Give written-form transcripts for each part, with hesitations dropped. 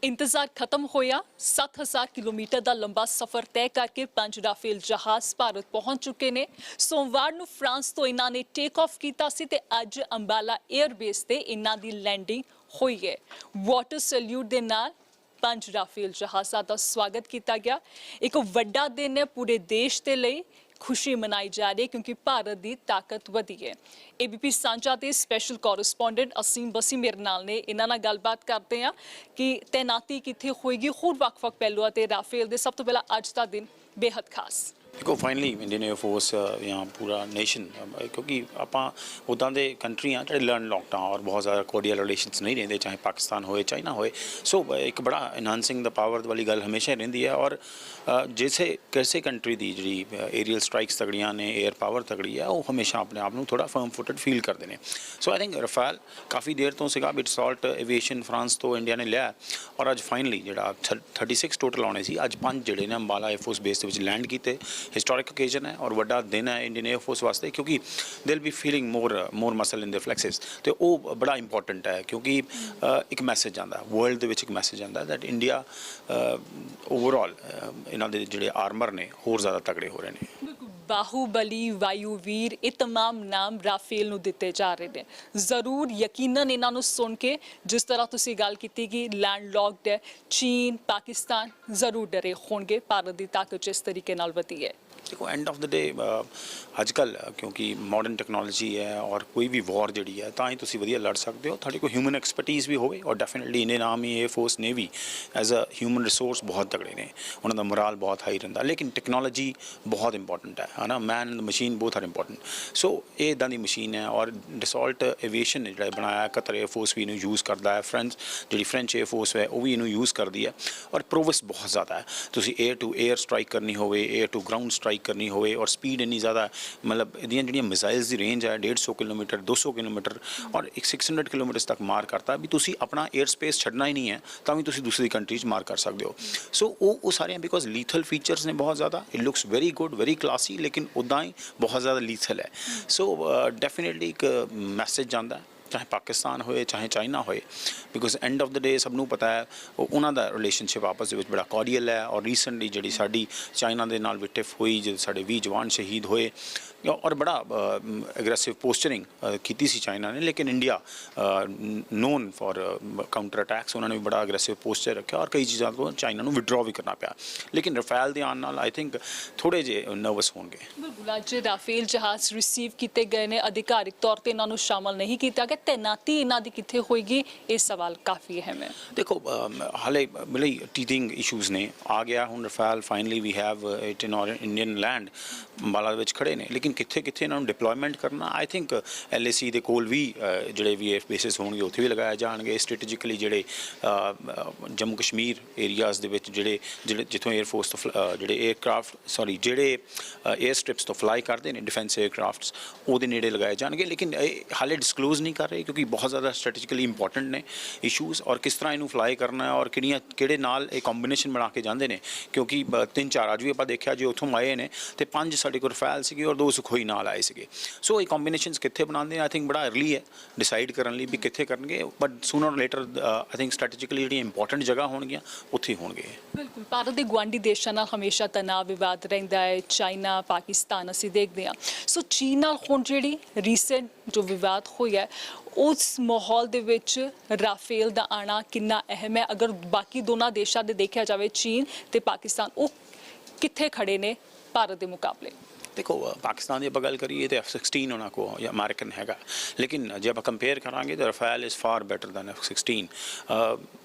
इंतजार खत्म होया 7000 किलोमीटर का लंबा सफर तय करके 5 राफेल जहाज भारत पहुंच चुके ने। सोमवार ਨੂੰ फ्रांस तो इन्हां ने टेक ऑफ किया सी ते अज अंबाला एयरबेस ते इन्हां दी लैंडिंग हुई है। वाटर सैल्यूट दे नाल 5 राफेल जहाज़ां का स्वागत किया गया। एक वड्डा दिन है पूरे देश के लिए, खुशी मनाई जा रही है क्योंकि भारत की ताकत वधी है। ABP सांझा के स्पैशल कोरस्पोंडेंट असीम बसी मेरे नाल ने, इन्हां नाल गलबात करते हैं कि तैनाती कित्थे होएगी, होर वख-वख पहलुआं ते राफेल दे। सब तो पहला अज का दिन बेहद खास देखो फाइनली इंडियन एयरफोर्स या पूरा नेशन क्योंकि आप उदा के कंट्री हाँ जो लर्न लॉकडाउन और बहुत ज़्यादा कोडियल रिलेशनस नहीं रहते, चाहे पाकिस्तान होए चाइना होए। सो एक बड़ा इनहांसिंग द पावर वाली गल हमेशा रही है। और जैसे कैसे कंट्री की जी एरियल स्ट्राइक्स तगड़ियाँ ने, एयर पावर तगड़ी है, वो हमेशा अपने आप को थोड़ा फर्म फुटड फील करते हैं। सो आई थिंक रफाल काफ़ी देर तो सीगा बिटसॉल्ट एविएशन फ्रांस तो इंडिया ने लिया और अज फाइनली जो 36 टोटल आने से अज 5 जोड़े ने अंबाला एयरफोर्स बेस लैंड किए। हिस्टोरिक ओकेजन है और बड़ा दिन है इंडियन एयरफोर्स वास्ते क्योंकि दिल be feeling more muscle in the फ्लैक्सिस। तो वो बड़ा इंपॉर्टेंट है क्योंकि एक मैसेज आता है वर्ल्ड एक मैसेज आता है दैट इंडिया ओवरऑल इन्हों के जोड़े आर्मर ने होर ज़्यादा तगड़े हो रहे हैं। बाहुबली, वायुवीर, ये तमाम नाम राफेल नूं दिते जा रहे हैं। जरूर यकीनन इन्हों सुन के जिस तरह तुसी गल की कि लैंड लॉक्ड है, चीन पाकिस्तान जरूर डरे होंगे भारत की ताकत जिस तरीके नाल वधी है। देखो एंड ऑफ द डे अजकल क्योंकि मॉडर्न टैक्नोलॉजी है और कोई भी वॉर जी है तो ही तुम वधिया लड़ सकते हो, थोड़ी कोई ह्यूमन एक्सपर्टीज़ भी होवे। और definitely Indian army air force navy as a human resource बहुत तगड़े ने, उन्होंने मोराल बहुत हाई रहा। लेकिन टैक्नोलॉजी बहुत इंपॉर्टेंट है ना, man and machine both are important. So ये इदा की मशीन है और डिसॉल्ट एविएशन ने जो बनाया, कतर एयरफोर्स भी इन्हू यूज़ करता है, फ्रेंच एयरफोर्स है वो भी इन्हू यूज़ करती है। और प्रोवस बहुत ज़्यादा है, तुम एयर टू एयर स्ट्राइक करनी हो, एयर टू ग्राउंड स्ट्राइक करनी हो, और स्पीड इन्नी ज़्यादा मतलब जी मिसाइल्स की रेंज है 150 किलोमीटर 200 किलोमीटर और 600 किलोमीटर तक मार करता भी। तुसी अपना एयर स्पेस छड़ना ही नहीं है तो भी तुसी दूसरी कंट्री मार कर सकते हो। सो वो सारे बिकॉज लीथल फीचर्स ने बहुत ज़्यादा, it looks very good very classy, लेकिन उदा ही बहुत ज़्यादा लीथल है। सो डेफिनेटली एक मैसेज जाता है चाहे पाकिस्तान होए चाहे चाइना होए, because end of the day सबनों पता है उन्होंने रिलेशनशिप आपस में बड़ा कॉर्डियल है। और रीसेंटली जी साड़ी चाइना के नाल विटिफ हुई जो साढ़े 20 जवान शहीद होए और बड़ा एग्रैसिव पोस्चरिंग की सी चाइना ने, लेकिन India known for counter attacks उन्होंने भी बड़ा एग्रैसिव पोस्चर रखा और कई चीज़ों को चाइना को विड्रॉ भी करना पाया। लेकिन रफेल के आने आई थिंक थोड़े जे नर्वस होंगे। बिल्कुल अज राफेल जहाज़ रिसीव किए गए हैं, अधिकारिक तौर पर इन्हों शामिल नहीं किया गया, तैनाती इन्हों की कितने होएगी ये सवाल काफ़ी अहम है। देखो हाले मिले टीथिंग इशूज़ ने आ गया हूँ Rafale finally we have it in और इंडियन लैंड अंबाला खड़े ने, लेकिन कित्थे कित्थे इन्होंने डिप्लॉयमेंट करना आई थिंक LAC के कोल भी जोड़े VF बेसिस होंगे उत्थे भी लगाए जाएंगे। स्ट्रेटेजिकली जोड़े जम्मू कश्मीर एरियाज़ जोड़े जितों एयरफोर्स तो जोड़े एयरक्राफ्ट सॉरी जोड़े एयर स्ट्रिप्स तो फ्लाई करते हैं डिफेंस एयरक्राफ्ट्स वो नेड़े लगाए जाएंगे। लेकिन हाले डिस्कलोज नहीं कर रहे क्योंकि बहुत ज़्यादा स्ट्रेटेजिकली इंपॉर्टेंट ने इशूज़ और किस तरह इनू फ्लाई करना है और किहड़े नाल एक कॉम्बीनेशन बना के जाते हैं। क्योंकि 3-4 अज भी आप देखा जो उत्थों आए ने तो 5 साढ़े को रफेल सी और 2 सुखोई नाल आए थे। सो ये कॉम्बीनेशनस कित्थे बनाते हैं आई थिंक बड़ा अर्ली है डिसाइड करने लिए भी कित्थे करनगे, बट सूनर और लेटर आई थिंक स्ट्रेटेजिकली जी इंपॉर्टेंट जगह होणगियां उत्थे होणगे। बिल्कुल भारत के गुआढ़ी देशों नाल हमेशा तनाव विवाद रहिंदा है, चाइना पाकिस्तान असीं देखते हैं। सो चीन नाल हुण जिहड़ी रीसेंट जो विवाद होया है उस माहौल दे विच राफेल का आना कितना अहम है? अगर बाकी दोनों देशों के देखा जाए चीन तो पाकिस्तान वो कित्थे खड़े ने भारत के मुकाबले? देखो पाकिस्तान की आप गल करिए तो F-16 उन्होंने को या अमेरिकन हैगा, लेकिन जो आप कंपेयर करांगे तो Rafale is far better than F-16।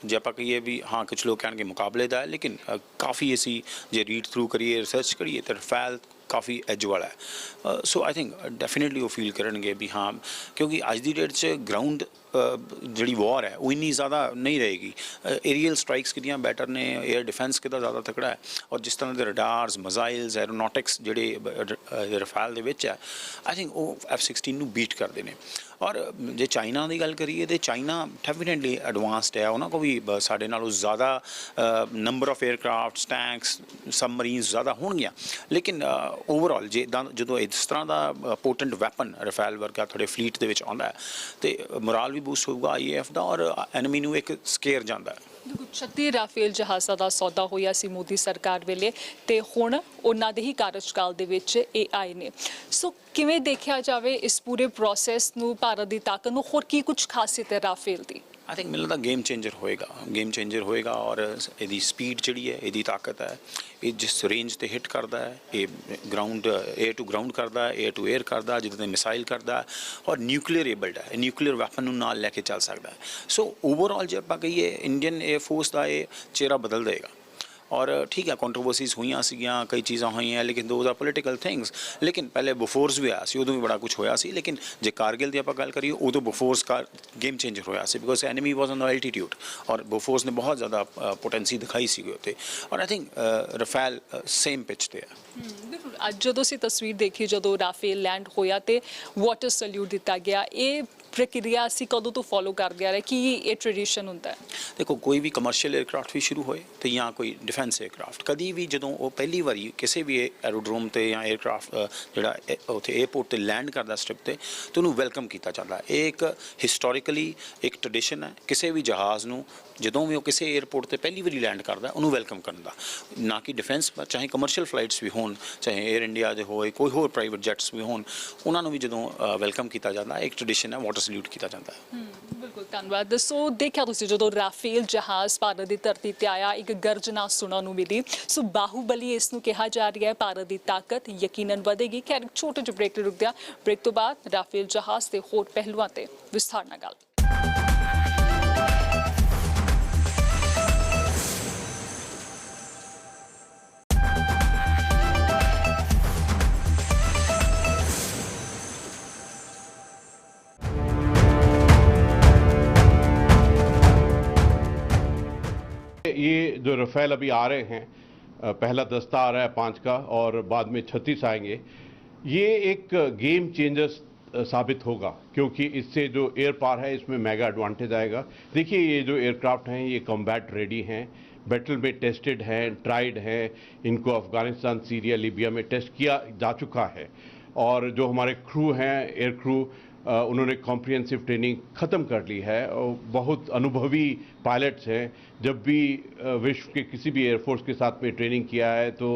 जो आप कहिए भी हाँ कुछ लोग कहेंगे मुकाबले का है, लेकिन काफ़ी ऐसी जो रीड थ्रू करिए रिसर्च करिए तो रफेल काफ़ी एज वाला है। सो आई थिंक डेफिनेटली वो फील करेंगे भी हाँ, क्योंकि अज की डेट से ग्राउंड जी वॉर है वो इन्नी ज़्यादा नहीं रहेगी। एरियल स्ट्राइक्स कि बेटर ने, एयर डिफेंस कि ज़्यादा तकड़ा है और जिस तरह के रडार्स मजाइल्स एरोनॉटिक्स जोड़े रफेल के है आई थिंक वो F-16 बीट करते हैं। और जो चाइना की गल करिए तो चाइना डेफिनेटली एडवांसड है, उन्होंने को भी साढ़े नालों ज़्यादा number of aircraft tanks submarines ज़्यादा होंगियां, लेकिन ਓਵਰਆਲ ਜਦੋਂ ਇਸ ਤਰ੍ਹਾਂ ਦਾ ਪੋਟੈਂਟ ਵੈਪਨ ਰਫੇਲ ਵਰਗਾ ਤੁਹਾਡੇ ਫਲੀਟ ਦੇ ਵਿੱਚ ਆਉਂਦਾ ਹੈ ਤੇ ਮੋਰਾਲ ਵੀ ਬੂਸਟ ਹੋਊਗਾ IAF ਦਾ, ਔਰ ਐਨਮੀ ਨੂੰ ਇੱਕ ਸਕੇਅਰ ਜਾਂਦਾ ਹੈ। 36 ਰਾਫੇਲ ਜਹਾਜ਼ਾਂ ਦਾ ਸੌਦਾ ਹੋਇਆ ਸੀ ਮੋਦੀ ਸਰਕਾਰ ਵੇਲੇ ਤੇ ਹੁਣ ਉਹਨਾਂ ਦੇ ਹੀ ਕਾਰਜਕਾਲ ਦੇ ਵਿੱਚ ਇਹ ਆਏ ਨੇ। ਸੋ ਕਿਵੇਂ ਦੇਖਿਆ ਜਾਵੇ ਇਸ ਪੂਰੇ ਪ੍ਰੋਸੈਸ ਨੂੰ, ਭਾਰਤ ਦੀ ਤਾਕਤ ਨੂੰ, ਹੋਰ ਕੀ ਕੁਝ ਖਾਸੀਅਤ ਹੈ ਰਾਫੇਲ ਦੀ? आई थिंक ਮੈਨੂੰ ਲੱਗਦਾ ਗੇਮ ਚੇਂਜਰ ਹੋਏਗਾ ਔਰ ਇਹਦੀ ਸਪੀਡ ਜਿਹੜੀ ਹੈ, ਇਹਦੀ ਤਾਕਤ ਹੈ, ਇਹ ਜਿਸ ਰੇਂਜ ਤੇ ਹਿੱਟ ਕਰਦਾ ਹੈ, ਇਹ ਗਰਾਊਂਡ 에ਅਰ ਟੂ ਗਰਾਊਂਡ ਕਰਦਾ ਹੈ, 에ਅਰ ਟੂ 에ਅਰ ਕਰਦਾ, ਜਿੱਦਾਂ ਤੇ ਮਿਸਾਈਲ ਕਰਦਾ ਔਰ ਨਿਊਕਲੀਅਰ ਏਬਲਡ ਹੈ, ਨਿਊਕਲੀਅਰ ਵੈਪਨ ਨੂੰ ਨਾਲ ਲੈ ਕੇ ਚੱਲ ਸਕਦਾ ਹੈ। ਸੋ ਓਵਰਆਲ ਜੇ ਆਪਾਂ ਕਹੀਏ ਇੰਡੀਅਨ 에ਅਰ ਫੋਰਸ ਦਾ ਇਹ ਚਿਹਰਾ ਬਦਲ ਦੇਗਾ। और ठीक है कंट्रोवर्सीज हुई सीगियां, कई चीज़ां हुई हैं, लेकिन दोज आर पोलिटिकल थिंग्स। लेकिन पहले बफोर्स भी आया सी, उदों भी बड़ा कुछ होया सी, लेकिन जे कारगिल की आप गल करिए उदों बफोर्स का गेम चेंजर होया सी, because enemy was on altitude और बफोर्स ने बहुत ज़्यादा पोटेंसी दिखाई सी उत्ते। और I think Rafale same pitch ते है। ਬਿਲਕੁਲ ਅੱਜ ਜਦੋਂ ਅਸੀਂ ਤਸਵੀਰ ਦੇਖੀ, ਜਦੋਂ ਰਾਫੇਲ ਲੈਂਡ ਹੋਇਆ ਤੇ ਵਾਟਰ ਸੈਲੂਟ ਦਿੱਤਾ ਗਿਆ, ਇਹ ਪ੍ਰਕਿਰਿਆ ਅਸੀਂ ਕਦੋਂ ਤੋਂ ਫੋਲੋ ਕਰਦੇ ਆ ਰਹੇ, ਕੀ ਇਹ ਟ੍ਰੈਡੀਸ਼ਨ ਹੁੰਦਾ ਹੈ? देखो कोई भी कमर्शियल एयरक्राफ्ट भी शुरू होए तो या कोई डिफेंस एयरक्राफ्ट कभी भी जो वो पहली बारी किसी भी एरोड्रोम ते या एयरक्राफ्ट जोड़ा उत्थे एयरपोर्ट ते लैंड करता स्ट्रिप ते तो उन्होंने वेलकम किया जाता है। एक हिस्टोरिकली एक ट्रेडिशन है किसी भी जहाज़ नूं ਜਦੋਂ ਵੀ ਉਹ ਕਿਸੇ 에ਅਰਪੋਰਟ ਤੇ ਪਹਿਲੀ ਵਾਰੀ ਲੈਂਡ ਕਰਦਾ ਉਹਨੂੰ ਵੈਲਕਮ ਕਰਨ ਦਾ, ਨਾ ਕਿ ਡਿਫੈਂਸ ਚਾਹੇ ਕਮਰਸ਼ੀਅਲ ਫਲਾਈਟਸ ਵੀ ਹੋਣ, ਚਾਹੇ 에ਅਰ ਇੰਡੀਆ ਦੇ ਹੋਏ, ਕੋਈ ਹੋਰ ਪ੍ਰਾਈਵੇਟ ਜੈਟਸ ਵੀ ਹੋਣ, ਉਹਨਾਂ ਨੂੰ ਵੀ ਜਦੋਂ ਵੈਲਕਮ ਕੀਤਾ ਜਾਂਦਾ, ਇੱਕ ਟ੍ਰੈਡੀਸ਼ਨ ਹੈ, ਵਾਟਰ ਸਲੂਟ ਕੀਤਾ ਜਾਂਦਾ ਹੈ। ਬਿਲਕੁਲ ਧੰਨਵਾਦ। ਸੋ ਦੇਖਿਆ ਤੁਸੀਂ ਜਦੋਂ ਰਾਫੇਲ ਜਹਾਜ਼ ਭਾਰਤ ਦੀ ਧਰਤੀ ਤੇ ਆਇਆ, ਇੱਕ ਗਰਜਨਾ ਸੁਣਨ ਨੂੰ ਮਿਲੀ। ਸੋ ਬਾਹੂਬਲੀ ਇਸ ਨੂੰ ਕਿਹਾ ਜਾ ਰਿਹਾ ਹੈ। ਭਾਰਤ ਦੀ ਤਾਕਤ ਯਕੀਨਨ ਵਧੇਗੀ। ਖੈਰ ਛੋਟੇ ਜਿਹੇ ਬ੍ਰੇਕ ਤੇ ਰੁਕਦੇ ਹਾਂ। ਬ੍ਰੇਕ ਤੋਂ ਬਾਅਦ ਰਾਫੇਲ ਜਹਾਜ਼ ਤੇ ਹੋਰ ਪਹਿਲੂਆਂ ਤੇ ਵਿਸਥਾਰ ਨਾਲ ਗੱਲ। ये जो रफेल अभी आ रहे हैं, पहला दस्ता आ रहा है 5 का और बाद में 36 आएंगे, ये एक गेम चेंजर साबित होगा, क्योंकि इससे जो एयर पावर है इसमें मेगा एडवांटेज आएगा। देखिए ये जो एयरक्राफ्ट हैं ये कॉम्बैट रेडी हैं, बैटल में टेस्टेड हैं, ट्राइड हैं, इनको अफगानिस्तान, सीरिया, लीबिया में टेस्ट किया जा चुका है। और जो हमारे क्रू हैं, एयर क्रू, उन्होंने कॉम्प्रिहेंसिव ट्रेनिंग ख़त्म कर ली है और बहुत अनुभवी पायलट्स हैं। जब भी विश्व के किसी भी एयरफोर्स के साथ में ट्रेनिंग किया है तो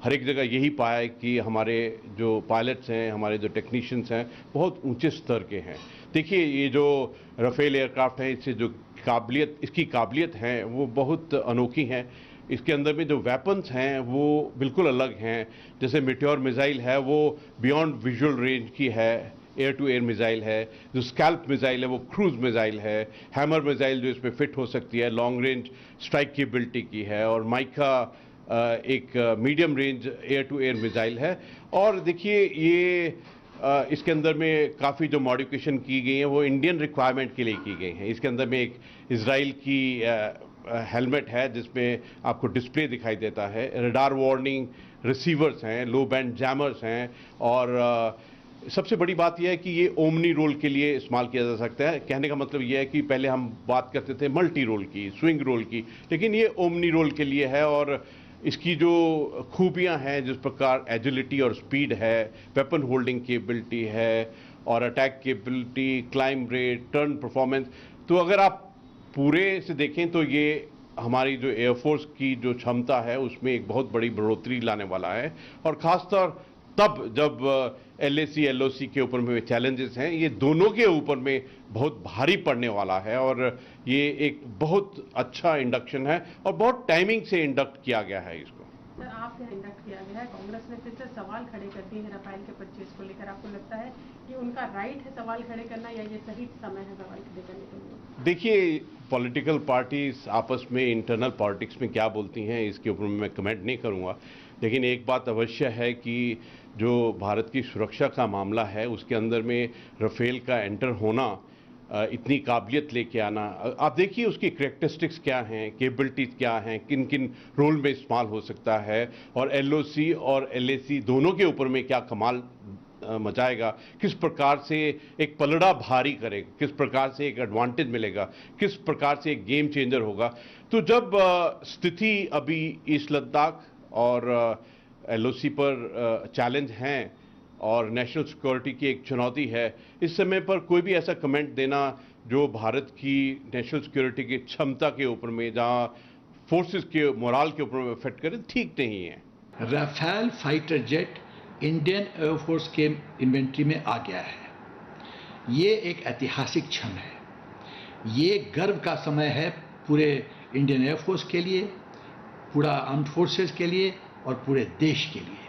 हर एक जगह यही पाया है कि हमारे जो पायलट्स हैं, हमारे जो टेक्नीशियंस हैं, बहुत ऊंचे स्तर के हैं। देखिए ये जो रफेल एयरक्राफ्ट है, इससे जो इसकी काबिलियत है वो बहुत अनोखी है। इसके अंदर में जो वेपन्स हैं वो बिल्कुल अलग हैं। जैसे मेटेओर मिसाइल है वो बियॉन्ड विजुअल रेंज की है, एयर टू एयर मिसाइल है। जो स्कैल्प मिसाइल है वो क्रूज मिसाइल है। हैमर मिसाइल जो इसमें फिट हो सकती है, लॉन्ग रेंज स्ट्राइक केबिलिटी की है। और माइका एक medium range air to air missile है। और देखिए ये इसके अंदर में काफ़ी जो मॉडिफिकेशन की गई है वो इंडियन रिक्वायरमेंट के लिए की गई हैं। इसके अंदर में एक इजराइल की हेलमेट है जिसमें आपको डिस्प्ले दिखाई देता है, रडार वार्निंग रिसीवर्स हैं, लो बैंड जैमर्स हैं। और सबसे बड़ी बात यह है कि ये ओमनी रोल के लिए इस्तेमाल किया जा सकता है। कहने का मतलब यह है कि पहले हम बात करते थे मल्टी रोल की, स्विंग रोल की, लेकिन ये ओमनी रोल के लिए है। और इसकी जो खूबियां हैं, जिस प्रकार एजिलिटी और स्पीड है, वेपन होल्डिंग केबिलिटी है और attack capability, climb rate, turn performance, तो अगर आप पूरे से देखें तो ये हमारी जो एयरफोर्स की जो क्षमता है उसमें एक बहुत बड़ी बढ़ोतरी लाने वाला है। और ख़ासतौर तब जब LAC LOC के ऊपर में चैलेंजेस हैं, ये दोनों के ऊपर में बहुत भारी पड़ने वाला है। और ये एक बहुत अच्छा इंडक्शन है और बहुत टाइमिंग से इंडक्ट किया गया है इसको। सर आपके इंडक्ट किया गया है, कांग्रेस ने फिर से सवाल खड़े कर दिए हैं रफेल के परचेज को लेकर। आपको लगता है कि उनका राइट है सवाल खड़े करना या ये सही समय है सवाल खड़े करने के लिए? देखिए पॉलिटिकल पार्टीज आपस में इंटरनल पॉलिटिक्स में क्या बोलती हैं इसके ऊपर मैं कमेंट नहीं करूंगा, लेकिन एक बात अवश्य है कि जो भारत की सुरक्षा का मामला है उसके अंदर में रफेल का एंटर होना, इतनी काबिलियत लेके आना, आप देखिए उसकी करेक्टरिस्टिक्स क्या हैं, केबिलिटीज क्या हैं, किन किन रोल में इस्तेमाल हो सकता है। और LOC और LAC दोनों के ऊपर में क्या कमाल मचाएगा, किस प्रकार से एक पलड़ा भारी करेगा, किस प्रकार से एक एडवांटेज मिलेगा, किस प्रकार से एक गेम चेंजर होगा। तो जब स्थिति अभी ईस्ट लद्दाख और LOC पर चैलेंज हैं और नेशनल सिक्योरिटी की एक चुनौती है, इस समय पर कोई भी ऐसा कमेंट देना जो भारत की नेशनल सिक्योरिटी की क्षमता के ऊपर में, जहां फोर्सेस के मोराल के ऊपर इफेक्ट करे, ठीक नहीं है। Rafale fighter jet Indian air force के इन्वेंट्री में आ गया है। ये एक ऐतिहासिक क्षण है, ये गर्व का समय है पूरे इंडियन एयरफोर्स के लिए, पूरा आर्म्ड फोर्सेस के लिए और पूरे देश के लिए।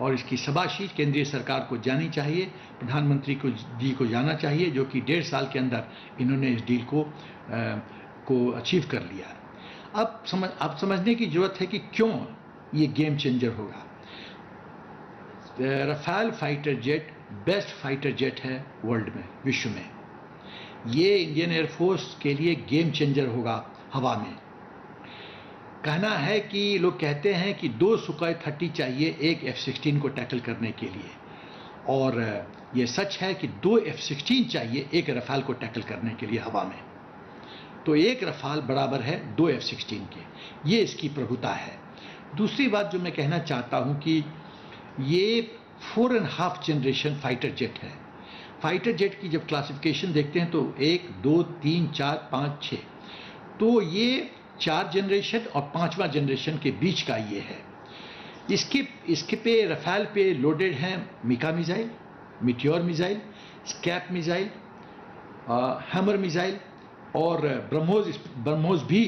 और इसकी शाबाशी केंद्रीय सरकार को जानी चाहिए, प्रधानमंत्री जी को जाना चाहिए, जो कि 1.5 साल के अंदर इन्होंने इस डील को अचीव कर लिया। अब समझने की जरूरत है कि क्यों ये गेम चेंजर होगा। Rafale fighter jet best fighter jet है वर्ल्ड में, विश्व में। ये इंडियन एयरफोर्स के लिए गेम चेंजर होगा हवा में। कहना है कि लोग कहते हैं कि 2 सुखोई 30 चाहिए एक F-16 को टैकल करने के लिए, और ये सच है कि 2 F-16 चाहिए एक रफाल को टैकल करने के लिए हवा में। तो एक रफाल बराबर है 2 F-16 के, ये इसकी प्रभुता है। दूसरी बात जो मैं कहना चाहता हूं कि ये 4.5 जनरेशन फाइटर जेट है। फाइटर जेट की जब क्लासिफिकेशन देखते हैं तो 1, 2, 3, 4, 5, 6, तो ये 4 जनरेशन और 5वां जनरेशन के बीच का ये है। इसके पे राफेल पे लोडेड हैं MICA missile, Meteor missile, SCALP missile, Hammer missile और ब्रह्मोस भी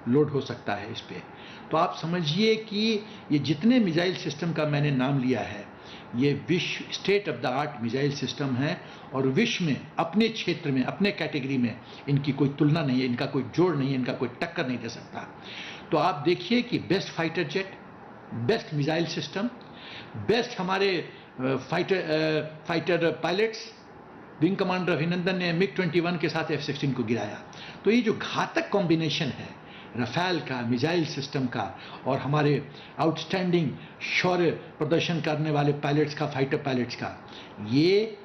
लोड हो सकता है इस पे। तो आप समझिए कि ये जितने मिसाइल सिस्टम का मैंने नाम लिया है, ये विश्व state of the art missile system है और विश्व में अपने क्षेत्र में, अपने कैटेगरी में इनकी कोई तुलना नहीं है, इनका कोई जोड़ नहीं है, इनका कोई टक्कर नहीं दे सकता। तो आप देखिए कि best fighter jet, best missile system, best हमारे फाइटर पायलट्स, विंग कमांडर अभिनंदन ने MiG-21 के साथ F-16 को गिराया। तो ये जो घातक कॉम्बिनेशन है राफेल का, मिसाइल सिस्टम का और हमारे आउटस्टैंडिंग शौर्य प्रदर्शन करने वाले पायलट्स का, फाइटर पायलट्स का, ये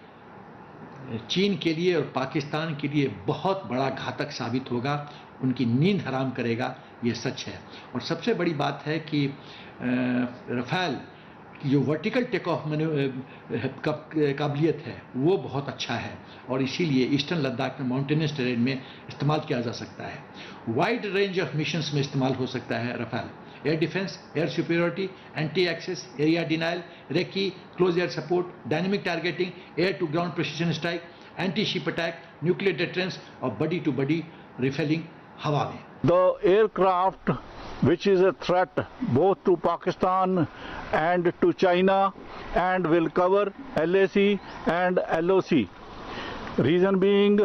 चीन के लिए और पाकिस्तान के लिए बहुत बड़ा घातक साबित होगा, उनकी नींद हराम करेगा, ये सच है। और सबसे बड़ी बात है कि राफेल की जो वर्टिकल टेक ऑफ काबिलियत है वो बहुत अच्छा है और इसीलिए ईस्टर्न लद्दाख में माउंटेनियस टेरेन में इस्तेमाल किया जा सकता है। वाइड रेंज ऑफ मिशंस में इस्तेमाल हो सकता है Rafale. Air defence, air superiority, anti access, area denial, recce, close air support, dynamic targeting, air to ground precision strike, anti ship attack, nuclear defence और बडी टू बडी रिफिलिंग हवा में। The aircraft which is a threat both to Pakistan and to China and will cover LAC and LOC. Reason being,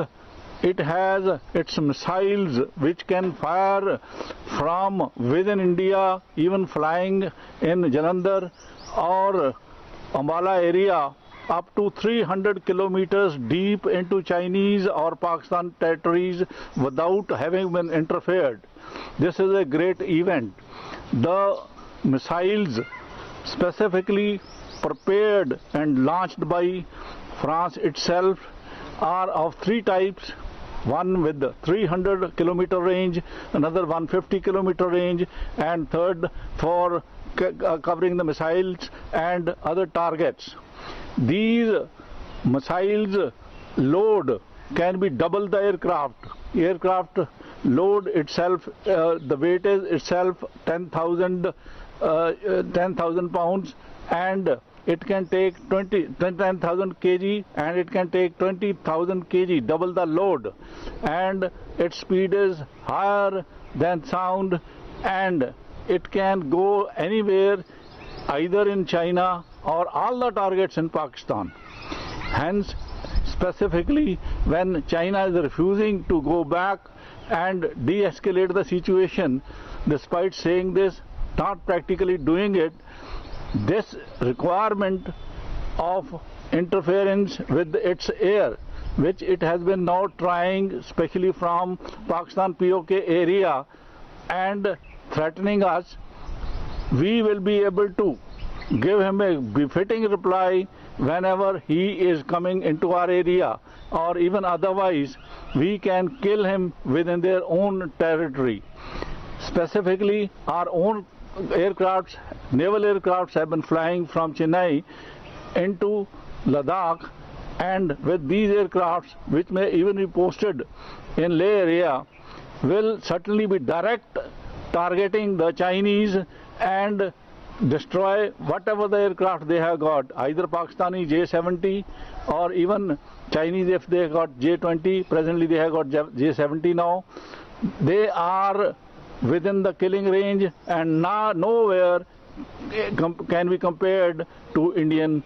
it has its missiles which can fire from within India, even flying in Jalandhar or Ambala area up to 300 kilometers deep into Chinese or Pakistan territories without having been interfered. This is a great event. The missiles specifically prepared and launched by France itself are of 3 types. One with 300 kilometer range, another 150 kilometer range, and third for covering the missiles and other targets. These missiles load can be double the aircraft. Aircraft load itself, the weight is itself 10,000 pounds, and it can take 10,000 kg, and it can take 20,000 kg, double the load, and its speed is higher than sound, and it can go anywhere, either in China or all the targets in Pakistan. Hence, specifically when China is refusing to go back and de-escalate the situation, despite saying this, not practically doing it, this requirement of interference with its air, which it has been now trying, especially from Pakistan POK area, and threatening us, we will be able to give him a befitting reply whenever he is coming into our area, or even otherwise we can kill him within their own territory. Specifically, our own aircrafts, naval aircrafts have been flying from Chennai into Ladakh, and with these aircrafts, which may even be posted in Leh area, will certainly be direct targeting the Chinese and destroy whatever the aircraft they have got, either Pakistani J-70 or even Chinese if they got J-20. Presently they have got J-70 now. They are within the killing range, and nowhere can be compared to Indian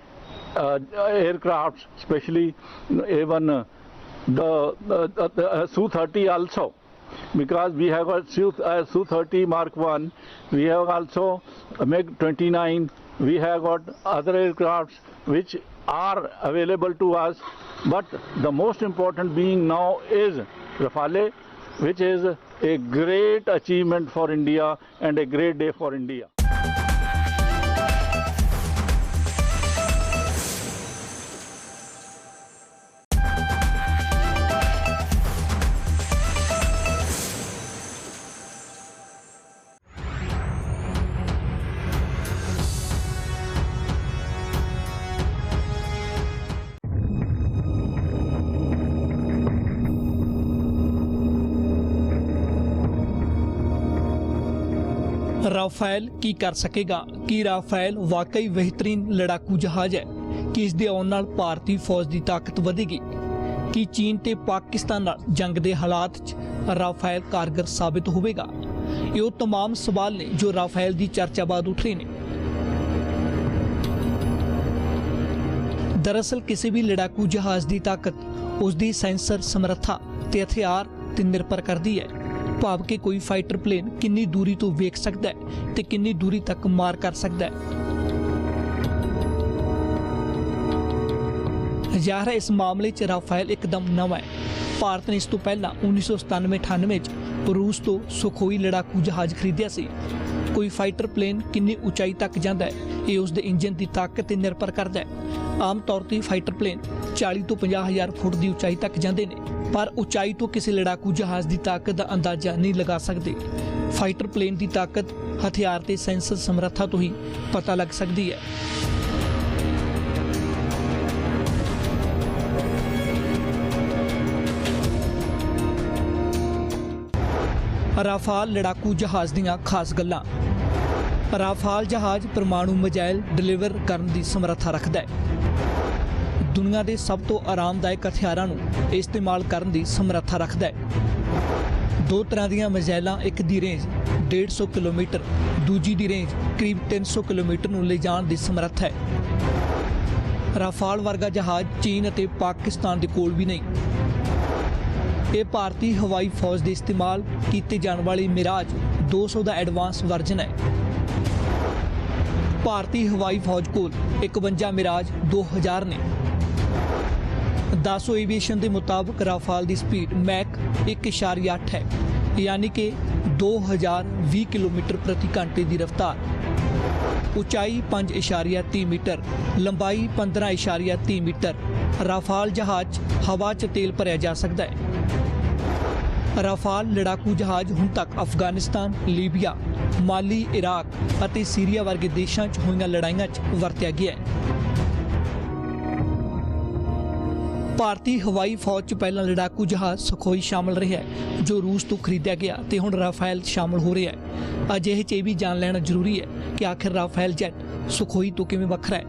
aircrafts, especially even the Su-30 also, because we have got Su-30 Mark 1, we have also MiG-29, we have got other aircrafts which are available to us, but the most important being now is Rafale, which is a great achievement for India and a great day for India. Rafale ਕੀ ਕਰ ਸਕੇਗਾ? ਕੀ Rafale ਵਾਕਈ ਬਿਹਤਰੀਨ ਲੜਾਕੂ ਜਹਾਜ਼ ਹੈ? ਕਿ ਇਸ ਦੇ ਆਉਣ ਨਾਲ ਭਾਰਤੀ ਫੌਜ ਦੀ ਤਾਕਤ ਵਧੇਗੀ? ਕਿ ਚੀਨ ਤੇ ਪਾਕਿਸਤਾਨ ਨਾਲ ਜੰਗ ਦੇ ਹਾਲਾਤ 'ਚ ਰਾਫੇਲ ਕਾਰਗਰ ਸਾਬਿਤ ਹੋਵੇਗਾ? ਇਹ ਉਹ तमाम ਸਵਾਲ ਨੇ ਜੋ ਰਾਫੇਲ ਦੀ ਚਰਚਾ ਬਾਅਦ ਉੱਠ ਰਹੇ ਨੇ। ਦਰਅਸਲ ਕਿਸੇ ਵੀ ਲੜਾਕੂ ਜਹਾਜ਼ ਦੀ ਤਾਕਤ ਉਸ ਦੀ ਸੈਂਸਰ ਸਮਰੱਥਾ ਤੇ ਹਥਿਆਰ ਤੇ ਨਿਰਭਰ ਕਰਦੀ ਹੈ। ਭਾਵ ਕਿ ਕੋਈ ਫਾਈਟਰ ਪਲੇਨ ਕਿੰਨੀ ਦੂਰੀ ਤੋਂ ਵੇਖ ਸਕਦਾ ਹੈ ਤੇ ਕਿੰਨੀ ਦੂਰੀ ਤੱਕ ਮਾਰ ਕਰ ਸਕਦਾ ਹੈ। ਜ਼ਾਹਰ ਹੈ ਇਸ ਮਾਮਲੇ 'ਚ ਰਾਫੇਲ ਇੱਕਦਮ ਨਵਾਂ ਹੈ। ਭਾਰਤ ਨੇ ਇਸ ਤੋਂ ਪਹਿਲਾਂ 1997-98 'ਚ ਰੂਸ ਤੋਂ ਸੁਖੋਈ ਲੜਾਕੂ ਜਹਾਜ਼ ਖਰੀਦਿਆ ਸੀ। ਕੋਈ ਫਾਈਟਰ ਪਲੇਨ ਕਿੰਨੀ ਉਚਾਈ ਤੱਕ ਜਾਂਦਾ ਹੈ ਇਹ ਉਸ ਦੇ ਇੰਜਨ ਦੀ ਤਾਕਤ ਤੇ ਨਿਰਭਰ ਕਰਦਾ ਹੈ। ਆਮ ਤੌਰ ਤੇ ਫਾਈਟਰ ਪਲੇਨ 40 ਤੋਂ 50,000 ਫੁੱਟ ਦੀ ਉਚਾਈ ਤੱਕ ਜਾਂਦੇ ਨੇ, ਪਰ ਉਚਾਈ ਤੋਂ ਕਿਸੇ ਲੜਾਕੂ ਜਹਾਜ਼ ਦੀ ਤਾਕਤ ਦਾ ਅੰਦਾਜ਼ਾ ਨਹੀਂ ਲਗਾ ਸਕਦੇ। ਫਾਈਟਰ ਪਲੇਨ ਦੀ ਤਾਕਤ ਹਥਿਆਰ ਤੇ ਸੈਂਸਰ ਸਮਰੱਥਾ ਤੋਂ ਹੀ ਪਤਾ ਲੱਗ ਸਕਦੀ ਹੈ। ਰਾਫਾਲ ਲੜਾਕੂ ਜਹਾਜ਼ ਦੀਆਂ ਖਾਸ ਗੱਲਾਂ। ਰਾਫਾਲ ਜਹਾਜ਼ ਪਰਮਾਣੂ ਮਿਜ਼ਾਈਲ ਡਿਲੀਵਰ ਕਰਨ ਦੀ ਸਮਰੱਥਾ ਰੱਖਦਾ ਹੈ। ਦੁਨੀਆ ਦੇ ਸਭ ਤੋਂ ਆਰਾਮਦਾਇਕ ਹਥਿਆਰਾਂ ਨੂੰ ਇਸਤੇਮਾਲ ਕਰਨ ਦੀ ਸਮਰੱਥਾ ਰੱਖਦਾ ਹੈ। ਦੋ ਤਰ੍ਹਾਂ ਦੀਆਂ ਮਿਜ਼ਾਈਲਾਂ, ਇੱਕ ਦੀ ਰੇਂਜ 150 ਕਿਲੋਮੀਟਰ, ਦੂਜੀ ਦੀ ਰੇਂਜ ਕਰੀਬ 300 ਕਿਲੋਮੀਟਰ ਨੂੰ ਲਿਜਾਣ ਦੀ ਸਮਰੱਥਾ ਹੈ। ਰਾਫਾਲ ਵਰਗਾ ਜਹਾਜ਼ ਚੀਨ ਅਤੇ ਪਾਕਿਸਤਾਨ ਦੇ ਕੋਲ ਵੀ ਨਹੀਂ। ਇਹ ਭਾਰਤੀ ਹਵਾਈ ਫੌਜ ਦੇ ਇਸਤੇਮਾਲ ਕੀਤੇ ਜਾਣ ਵਾਲੀ ਮਿਰਾਜ 200 ਦਾ ਐਡਵਾਂਸ ਵਰਜਨ ਹੈ। ਭਾਰਤੀ ਹਵਾਈ ਫੌਜ ਕੋਲ 51 ਮਿਰਾਜ 2000 ਨੇ। ਦਾਸੋ ਏਵੀਏਸ਼ਨ ਦੇ ਮੁਤਾਬਕ ਰਾਫਾਲ ਦੀ ਸਪੀਡ ਮੈਕ 1.8 ਹੈ, ਯਾਨੀ ਕਿ 2020 ਕਿਲੋਮੀਟਰ ਪ੍ਰਤੀ ਘੰਟੇ ਦੀ ਰਫ਼ਤਾਰ। ਉਚਾਈ 5.30 ਮੀਟਰ, ਲੰਬਾਈ 15.30 ਮੀਟਰ। ਰਾਫਾਲ ਜਹਾਜ਼ ਹਵਾ 'ਚ ਤੇਲ ਭਰਿਆ ਜਾ ਸਕਦਾ ਹੈ। ਰਾਫਾਲ ਲੜਾਕੂ ਜਹਾਜ਼ ਹੁਣ ਤੱਕ ਅਫਗਾਨਿਸਤਾਨ, ਲੀਬੀਆ, ਮਾਲੀ, ਇਰਾਕ ਅਤੇ ਸੀਰੀਆ ਵਰਗੇ ਦੇਸ਼ਾਂ 'ਚ ਹੋਈਆਂ ਲੜਾਈਆਂ 'ਚ ਵਰਤਿਆ ਗਿਆ ਹੈ। ਭਾਰਤੀ ਹਵਾਈ ਫੌਜ 'ਚ ਪਹਿਲਾਂ ਲੜਾਕੂ ਜਹਾਜ਼ ਸੁਖੋਈ ਸ਼ਾਮਲ ਰਿਹਾ ਹੈ, ਜੋ ਰੂਸ ਤੋਂ ਖਰੀਦਿਆ ਗਿਆ, ਤੇ ਹੁਣ ਰਾਫੇਲ ਸ਼ਾਮਲ ਹੋ ਰਿਹਾ ਹੈ। ਅਜਿਹੇ 'ਚ ਇਹ ਵੀ ਜਾਣ ਲੈਣਾ ਜ਼ਰੂਰੀ ਹੈ ਕਿ ਆਖਿਰ ਰਾਫੇਲ ਜੈਟ ਸੁਖੋਈ ਤੋਂ ਕਿਵੇਂ ਵੱਖਰਾ ਹੈ।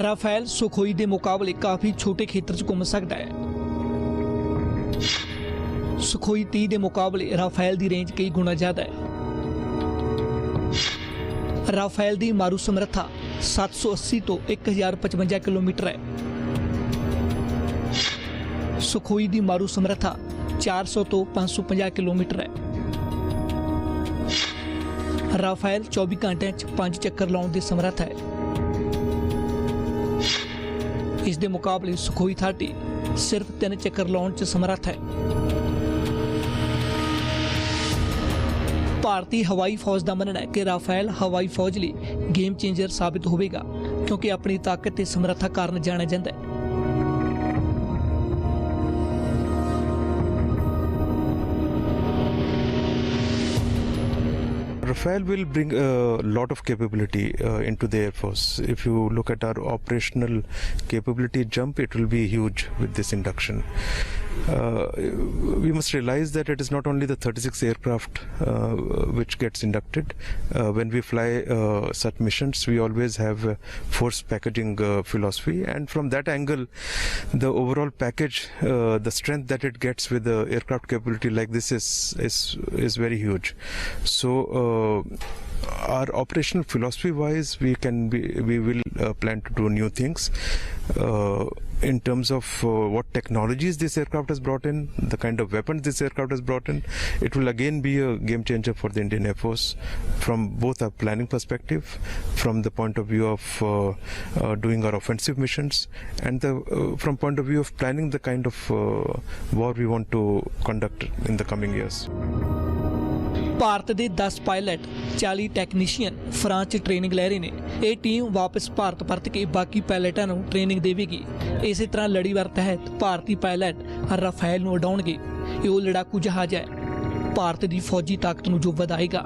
ਰਾਫੇਲ ਸੁਖੋਈ ਦੇ ਮੁਕਾਬਲੇ ਕਾਫੀ ਛੋਟੇ ਖੇਤਰ 'ਚ ਘੁੰਮ ਸਕਦਾ ਹੈ। ਸੁਖੋਈ 30 ਦੇ ਮੁਕਾਬਲੇ ਰਾਫੇਲ ਦੀ ਰੇਂਜ ਕਈ ਗੁਣਾ ਜ਼ਿਆਦਾ ਹੈ। ਰਾਫੇਲ ਦੀ ਮਾਰੂ ਸਮਰੱਥਾ 780 ਤੋਂ 1055 ਕਿਲੋਮੀਟਰ ਹੈ। ਸੁਖੋਈ ਦੀ ਮਾਰੂ ਸਮਰੱਥਾ 400 ਤੋਂ 550 ਕਿਲੋਮੀਟਰ ਹੈ। ਰਾਫੇਲ 24 ਘੰਟਿਆਂ 'ਚ 5 ਚੱਕਰ ਲਾਉਣ ਦੀ ਸਮਰੱਥ ਹੈ। ਇਸ ਦੇ ਮੁਕਾਬਲੇ ਸੁਖੋਈ 30 ਸਿਰਫ 3 ਚੱਕਰ ਲਾਉਣ 'ਚ ਸਮਰੱਥ ਹੈ। ਭਾਰਤੀ ਹਵਾਈ ਫੌਜ ਦਾ ਮੰਨਣਾ ਹੈ ਕਿ ਰਾਫੇਲ ਹਵਾਈ ਫੌਜ ਲਈ ਗੇਮ ਚੇਂਜਰ ਸਾਬਿਤ ਹੋਵੇਗਾ, ਕਿਉਂਕਿ ਆਪਣੀ ਤਾਕਤ ਤੇ ਸਮਰੱਥਾ ਕਾਰਨ ਜਾਣਿਆ ਜਾਂਦਾ ਹੈ। Rafale will bring a lot of capability into the Air Force. If you look at our operational capability jump, it will be huge with this induction. We must realize that it is not only the 36 aircraft which gets inducted. When we fly such missions, we always have a force packaging philosophy, and from that angle, the overall package, the strength that it gets with the aircraft capability like this is very huge. So our operational philosophy wise, we will plan to do new things in terms of what technologies this aircraft has brought in, the kind of weapons this aircraft has brought in. It will again be a game changer for the Indian Air Force from both a planning perspective, from the point of view of doing our offensive missions, and from point of view of planning the kind of war we want to conduct in the coming years. Bharat ਦੇ 10 pilot 40 technician France 'ਚ training ਲੈ ਰਹੇ ਨੇ। ਇਹ team ਵਾਪਸ ਭਾਰਤ ਪਰਤ ਕੇ ਬਾਕੀ ਪਾਇਲਟਾਂ ਨੂੰ ਟ੍ਰੇਨਿੰਗ ਦੇਵੇਗੀ। ਇਸੇ ਤਰ੍ਹਾਂ ਲੜੀਵਾਰ ਤਹਿਤ ਭਾਰਤੀ ਪਾਇਲਟ ਰਾਫੇਲ ਨੂੰ ਉਡਾਉਣਗੇ। ਇਹ ਉਹ ਲੜਾਕੂ ਜਹਾਜ਼ ਹੈ ਭਾਰਤ ਦੀ ਫੌਜੀ ਤਾਕਤ ਨੂੰ ਜੋ ਵਧਾਏਗਾ।